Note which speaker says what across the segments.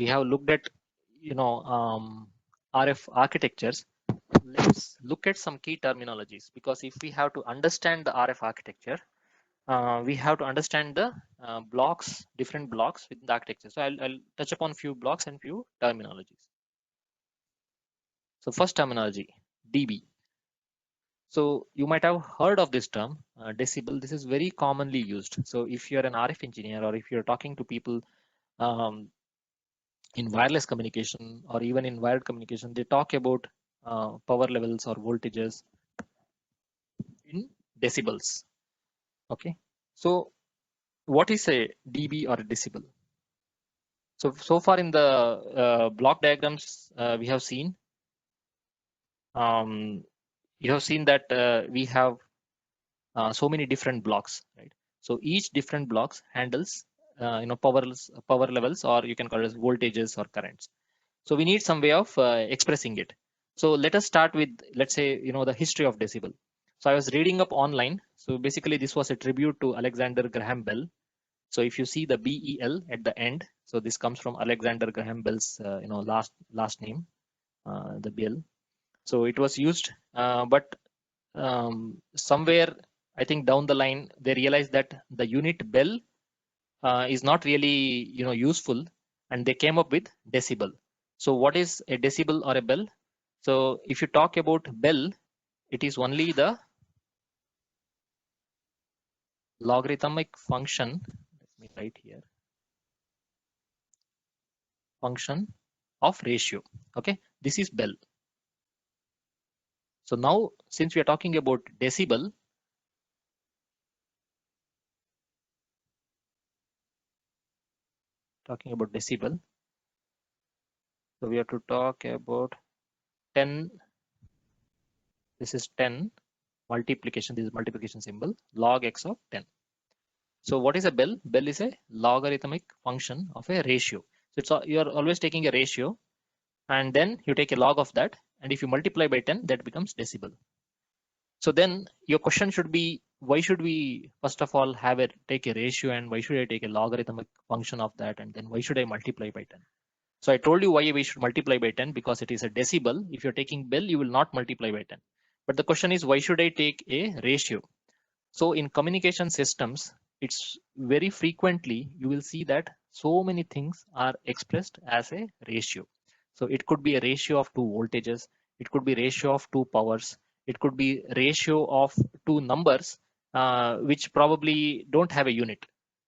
Speaker 1: we have looked at, RF architectures. Let's look at some key terminologies, because if we have to understand the RF architecture, we have to understand the blocks, different blocks within the architecture. So I'll touch upon few blocks and few terminologies. So first terminology, dB. So you might have heard of this term, decibel. This is very commonly used. So if you're an RF engineer, or if you're talking to people um, in wireless communication or even in wired communication, they talk about power levels or voltages in decibels. Okay. So what is a dB or a decibel? So far in the block diagrams we have seen, you have seen that we have so many different blocks, right? So each different blocks handles power levels, or you can call it voltages or currents. So we need some way of expressing it. So let us start with, let's say, the history of decibel. So I was reading up online. So basically this was a tribute to Alexander Graham Bell. So if you see the BEL at the end, so this comes from Alexander Graham Bell's last name, the Bell. So it was used, but somewhere I think down the line they realized that the unit Bell is not really useful, and they came up with decibel. So what is a decibel or a bell? So if you talk about bell, it is only the logarithmic function. Let me write here, function of ratio. Okay, this is bell. So now since we are talking about decibel, so we have to talk about 10. This is 10 multiplication. This is multiplication symbol, log x of 10. So what is a bell? Bell is a logarithmic function of a ratio. So you're always taking a ratio, and then you take a log of that, and if you multiply by 10, that becomes decibel. So then your question should be, why should we first of all take a ratio, and why should I take a logarithmic function of that, and then why should I multiply by 10? So I told you why we should multiply by 10, because it is a decibel. If you're taking bell, you will not multiply by 10. But the question is, why should I take a ratio? So in communication systems, it's very frequently you will see that so many things are expressed as a ratio. So it could be a ratio of two voltages, it could be ratio of two powers, it could be ratio of two numbers which probably don't have a unit.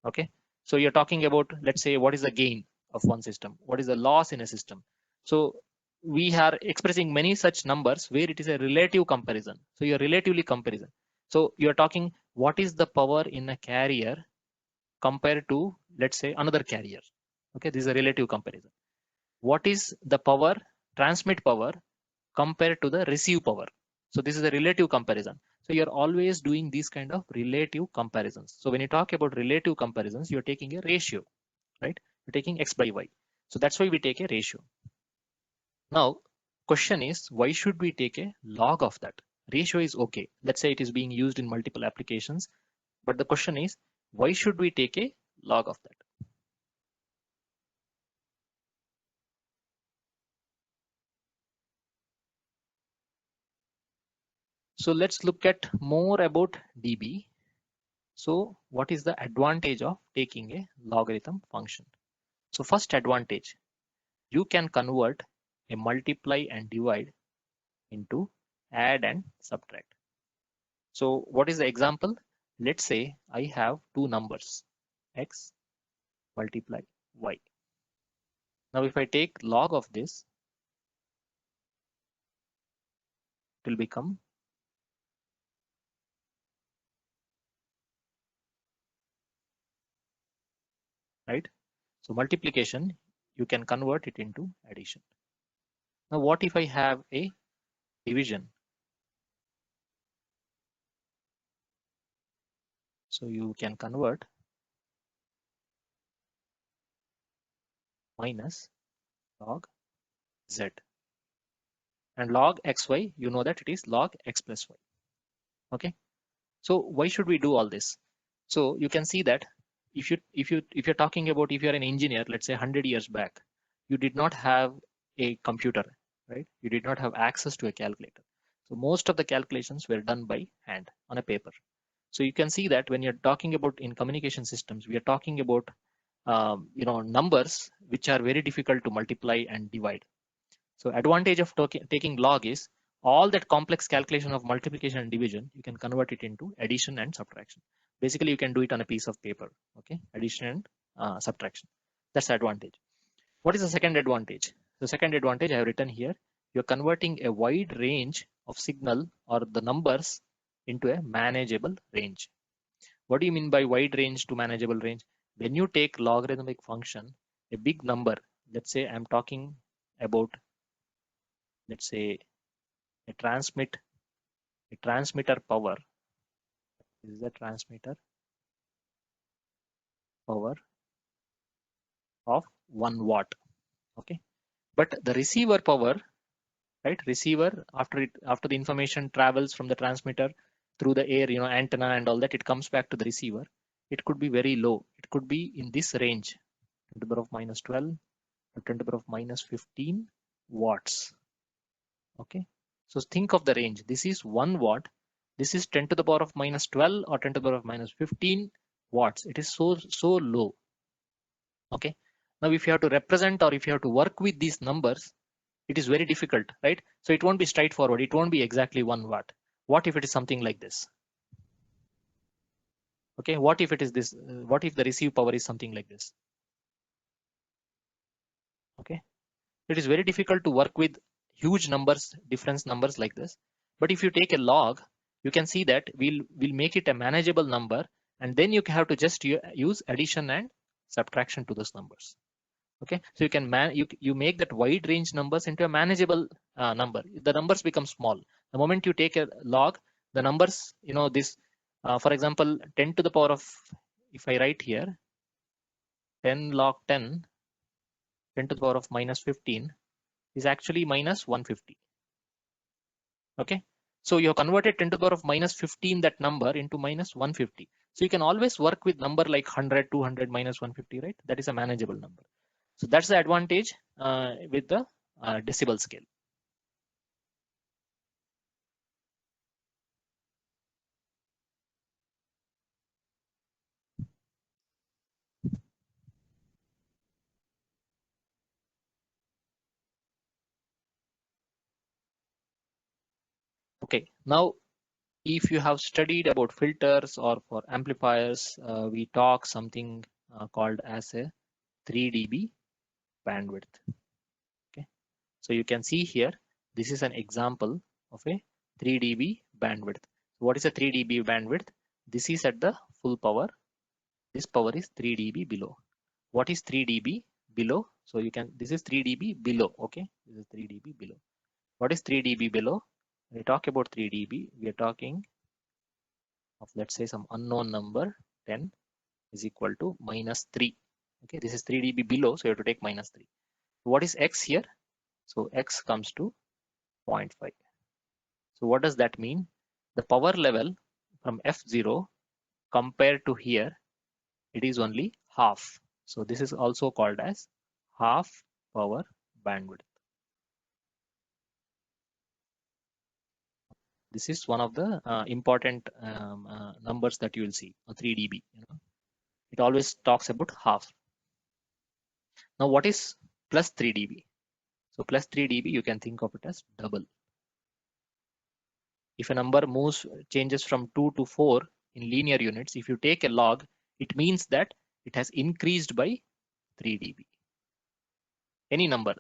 Speaker 1: Okay, so you're talking about, let's say, what is the gain of one system, what is the loss in a system. So we are expressing many such numbers where it is a relative comparison. So you're relatively comparison. So you're talking what is the power in a carrier compared to, let's say, another carrier. Okay, this is a relative comparison. What is the power, transmit power, compared to the receive power? So this is a relative comparison. So you're always doing these kind of relative comparisons. So when you talk about relative comparisons, you're taking a ratio, right? You're taking x by y. So that's why we take a ratio. Now, question is, why should we take a log of that? Ratio is okay. Let's say it is being used in multiple applications. But the question is, why should we take a log of that? So let's look at more about dB. So what is the advantage of taking a logarithm function? So first advantage, you can convert a multiply and divide into add and subtract. So what is the example? Let's say I have two numbers, x multiply y. Now if I take log of this, it will become right. So multiplication, you can convert it into addition. Now what if I have a division? So you can convert minus log z, and log xy, you know that it is log x plus y. Okay, so why should we do all this? So you can see that if you're talking about, if you're an engineer, let's say 100 years back, you did not have a computer, right? You did not have access to a calculator. So most of the calculations were done by hand on a paper. So you can see that when you're talking about in communication systems, we are talking about numbers which are very difficult to multiply and divide. So advantage of taking log is all that complex calculation of multiplication and division, you can convert it into addition and subtraction. Basically, you can do it on a piece of paper. Okay, addition and subtraction. That's the advantage. What is the second advantage? The second advantage I have written here, you're converting a wide range of signal or the numbers into a manageable range. What do you mean by wide range to manageable range? When you take logarithmic function, a big number, let's say I'm talking about, let's say a transmitter power. This is the transmitter power of 1 watt. Okay, but the receiver power, right? Receiver, after the information travels from the transmitter through the air, antenna and all that, it comes back to the receiver. It could be very low. It could be in this range, 10 to the power of minus 12 to 10 to the power of minus 15 watts. Okay, so think of the range. This is 1 watt. This is 10 to the power of minus 12 or 10 to the power of minus 15 watts. It is so low. Okay, now if you have to represent or if you have to work with these numbers, it is very difficult, right? So it won't be straightforward. It won't be exactly 1 watt. What if it is something like this? Okay, what if it is this? What if the receive power is something like this? Okay, it is very difficult to work with huge numbers, difference numbers like this. But if you take a log, you can see that we'll make it a manageable number, and then you have to just use addition and subtraction to those numbers. Okay, so you can you make that wide range numbers into a manageable number. The numbers become small the moment you take a log. The numbers, this for example 10 to the power of, if I write here 10 log 10, 10 to the power of minus 15 is actually minus 150. Okay, so you have converted 10 to the power of minus 15, that number, into minus 150. So you can always work with number like 100, 200, minus 150, right? That is a manageable number. So that's the advantage with the decibel scale. Okay, now if you have studied about filters or for amplifiers, we talk something called as a 3 dB bandwidth. Okay, so you can see here, this is an example of a 3 dB bandwidth. What is a 3 dB bandwidth? This is at the full power. This power is 3 dB below. What is 3 dB below? So you can, this is 3 dB below. Okay, this is 3 dB below. What is 3 dB below? When we talk about 3 dB, we are talking of, let's say, some unknown number 10 is equal to minus 3. Okay, this is 3 dB below, so you have to take minus 3. What is x here? So x comes to 0.5. So what does that mean? The power level from F0 compared to here, it is only half. So this is also called as half power bandwidth. This is one of the important numbers that you will see, 3 dB. It always talks about half. Now what is plus 3 dB? So plus 3 dB, you can think of it as double. If a number changes from 2 to 4 in linear units, if you take a log, it means that it has increased by 3 dB. Any number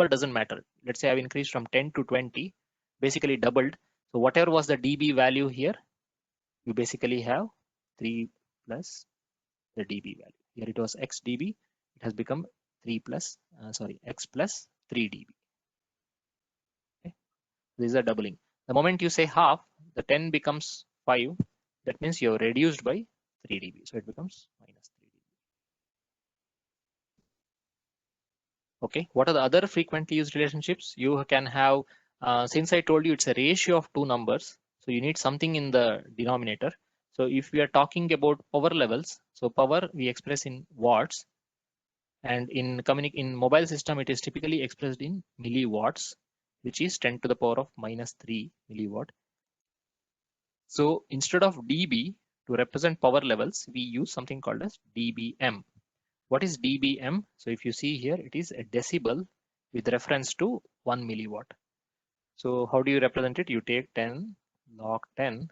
Speaker 1: doesn't matter. Let's say I've increased from 10 to 20, basically doubled. So whatever was the dB value here, you basically have 3 plus the dB value. Here it was x dB, it has become 3 plus, x plus 3 dB. Okay. This is a doubling. The moment you say half, the 10 becomes 5. That means you have reduced by 3 dB. So it becomes minus 3 dB. Okay, what are the other frequently used relationships? You can have, since I told you it's a ratio of two numbers, so you need something in the denominator. So if we are talking about power levels, so power we express in watts, And in mobile system, it is typically expressed in milliwatts, which is 10 to the power of -3 milliwatt. So instead of dB to represent power levels, we use something called as dBm. What is dBm? So if you see here, it is a decibel with reference to 1 milliwatt. So how do you represent it? You take 10 log 10,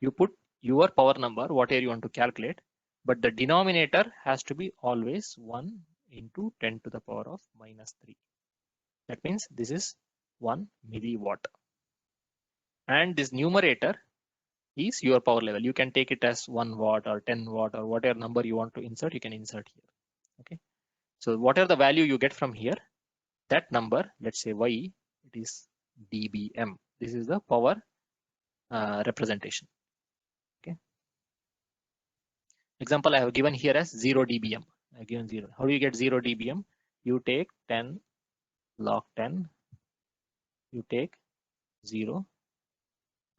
Speaker 1: you put your power number, whatever you want to calculate, but the denominator has to be always 1 into 10 to the power of -3. That means this is 1 milliwatt. And this numerator is your power level. You can take it as 1 watt or 10 watt or whatever number you want to insert, you can insert here. Okay. So whatever the value you get from here, that number, let's say y, it is dBm. This is the power representation. Okay. Example I have given here as 0 dBm. I have given 0. How do you get 0 dBm? You take 10 log 10. You take 0.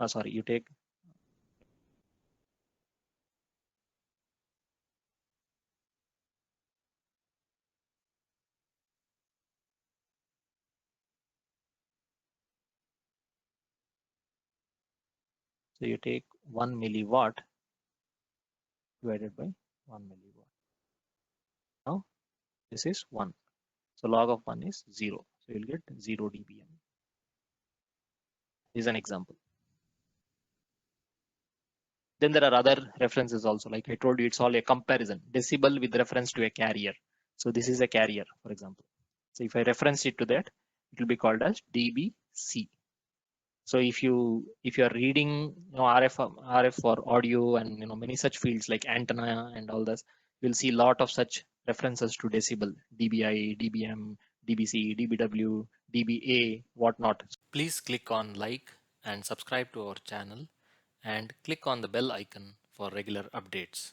Speaker 1: Sorry, you take so you take 1 milliwatt divided by 1 milliwatt. Now this is 1. So log of 1 is 0. So you'll get 0 dBm. This is an example. Then there are other references also. Like I told you, it's all a comparison. Decibel with reference to a carrier. So this is a carrier, for example. So if I reference it to that, it will be called as dBc. So if you are reading RF for audio and many such fields like antenna and all this, you'll see a lot of such references to decibel, dBi, dBm, dBc, dBw, dBa, whatnot. Please click on like and subscribe to our channel and click on the bell icon for regular updates.